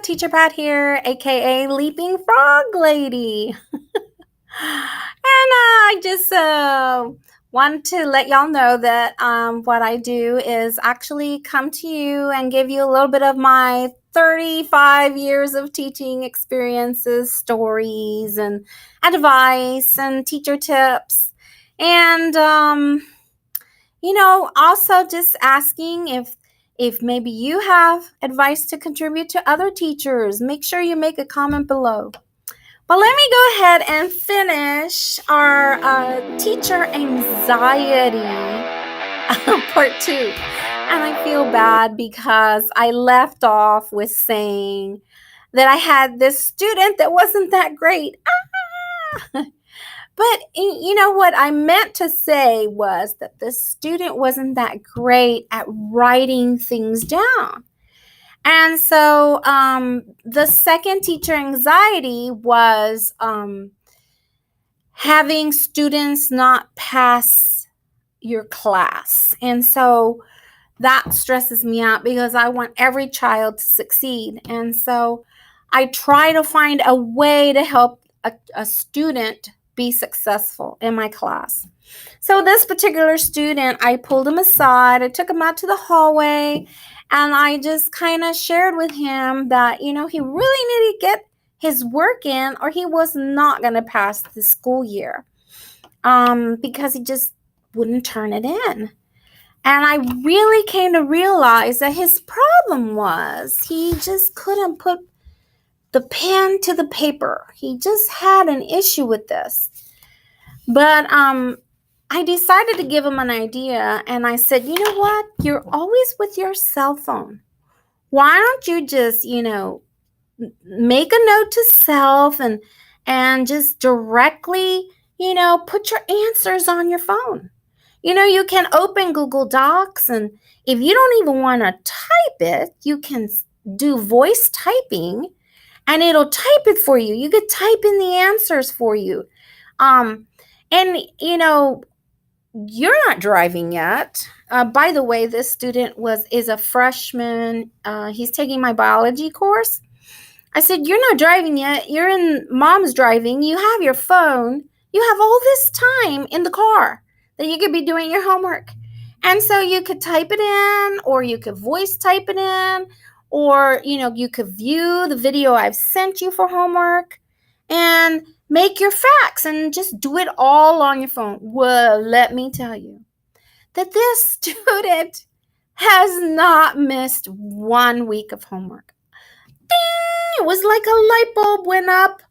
Teacher Pat here, aka Leaping Frog Lady. I just want to let y'all know that what I do is actually come to you and give you a little bit of my 35 years of teaching experiences, stories, and advice and teacher tips. And also just asking if maybe you have advice to contribute to other teachers. Make sure you make a comment below. But let me go ahead and finish our teacher anxiety part 2. And I feel bad because I left off with saying that I had this student that wasn't that great. But you know what I meant to say was that the student wasn't that great at writing things down. And so the second teacher anxiety was having students not pass your class. And so that stresses me out because I want every child to succeed. And so I try to find a way to help a student be successful in my class. So this particular student, I pulled him aside, I took him out to the hallway, and I just kind of shared with him that, he really needed to get his work in or he was not going to pass the school year because he just wouldn't turn it in. And I really came to realize that his problem was he just couldn't put the pen to the paper. He just had an issue with this. But I decided to give him an idea, and I said, you know what? You're always with your cell phone. Why don't you just, make a note to self and just directly, put your answers on your phone. You can open Google Docs, and if you don't even want to type it, you can do voice typing, and it'll type it for you. You could type in the answers for you. And, you're not driving yet. By the way, this student is a freshman. He's taking my biology course. I said, you're not driving yet. You're in mom's driving. You have your phone. You have all this time in the car that you could be doing your homework. And so you could type it in, or you could voice type it in, or, you could view the video I've sent you for homework and make your facts and just do it all on your phone. Well, let me tell you that this student has not missed 1 week of homework. Ding! It was like a light bulb went up,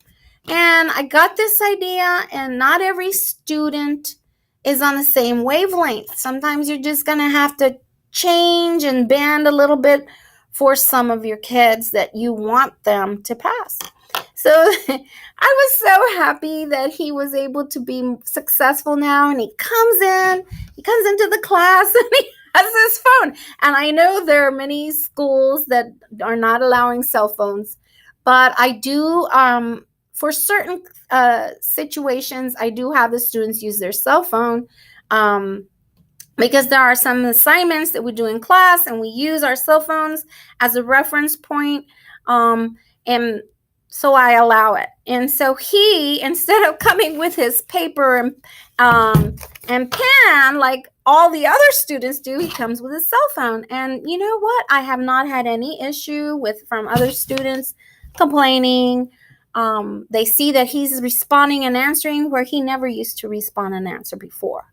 and I got this idea, and not every student is on the same wavelength. Sometimes you're just going to have to change and bend a little bit for some of your kids that you want them to pass. So I was so happy that he was able to be successful now, and he comes into the class and he has his phone. And I know there are many schools that are not allowing cell phones, but I do, for certain situations, I do have the students use their cell phone because there are some assignments that we do in class and we use our cell phones as a reference point. And so I allow it. And so he, instead of coming with his paper and pen like all the other students do, he comes with his cell phone. And you know what? I have not had any issue from other students complaining. They see that he's responding and answering where he never used to respond and answer before.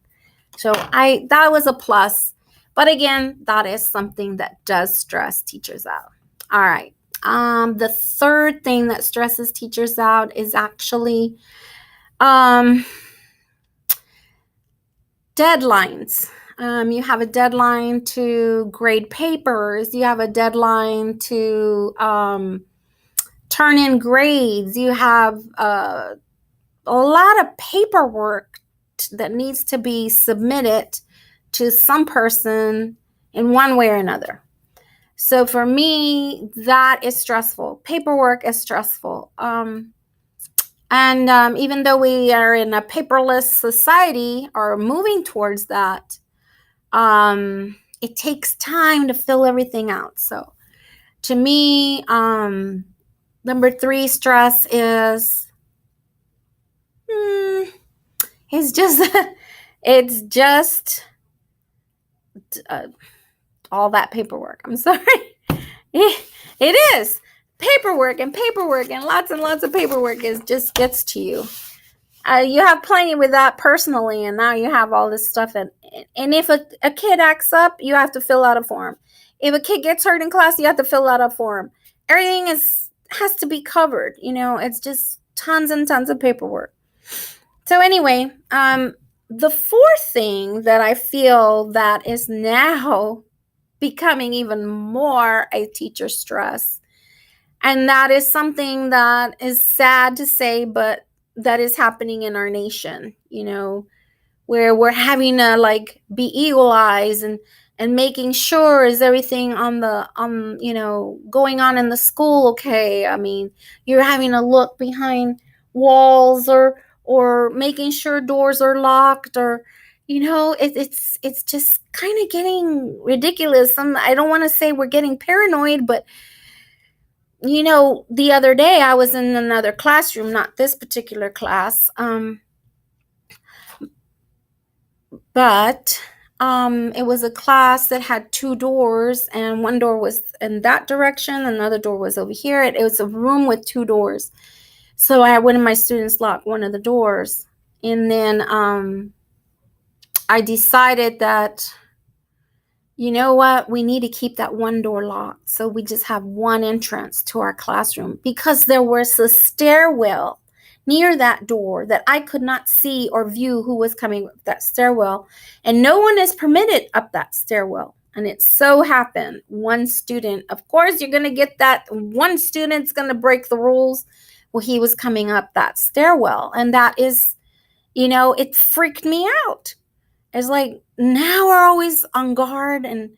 So that was a plus. But again, that is something that does stress teachers out. All right. The third thing that stresses teachers out is actually deadlines. You have a deadline to grade papers. You have a deadline to turn in grades. You have a lot of paperwork that needs to be submitted to some person in one way or another. So for me, that is stressful. Paperwork is stressful. And even though we are in a paperless society or moving towards that, it takes time to fill everything out. So to me, Number 3 stress is it's just uh, all that paperwork. I'm sorry. It is paperwork and lots of paperwork just gets to you. You have plenty with that personally, and now you have all this stuff. And if a kid acts up, you have to fill out a form. If a kid gets hurt in class, you have to fill out a form. Everything has to be covered. It's just tons and tons of paperwork. So anyway, the 4th thing that I feel that is now becoming even more a teacher stress, and that is something that is sad to say, but that is happening in our nation, where we're having to be eagle eyes and making sure is everything going on in the school okay. I mean, you're having to look behind walls or making sure doors are locked, or it's just kind of getting ridiculous. I don't want to say we're getting paranoid, but the other day I was in another classroom, not this particular class, but it was a class that had 2 doors, and one door was in that direction, another door was over here. It was a room with 2 doors. So I had one of my students lock one of the doors, and then I decided that, you know what, we need to keep that one door locked. So we just have one entrance to our classroom, because there was a stairwell near that door that I could not see or view who was coming up that stairwell. And no one is permitted up that stairwell. And it so happened, one student, of course, you're going to get that one student's going to break the rules. Well, he was coming up that stairwell. And that is, it freaked me out. It's like, now we're always on guard, and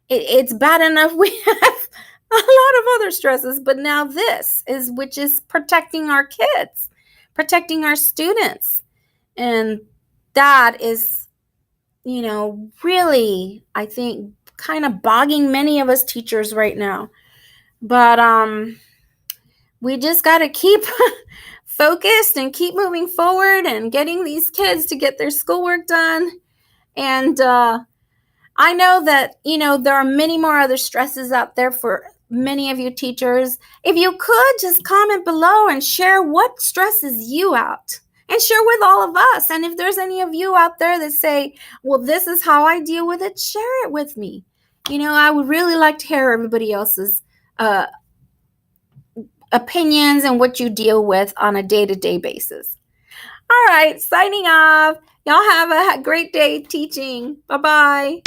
it's bad enough we have a lot of other stresses, but now this is, which is protecting our kids, protecting our students. And that is, really, I think, kind of bogging many of us teachers right now. But we just got to keep focused and keep moving forward and getting these kids to get their schoolwork done. And I know that, there are many more other stresses out there for many of you teachers. If you could just comment below and share what stresses you out, and share with all of us. And if there's any of you out there that say, well, this is how I deal with it, share it with me. I would really like to hear everybody else's opinions and what you deal with on a day-to-day basis. All right, signing off. Y'all have a great day teaching. Bye-bye.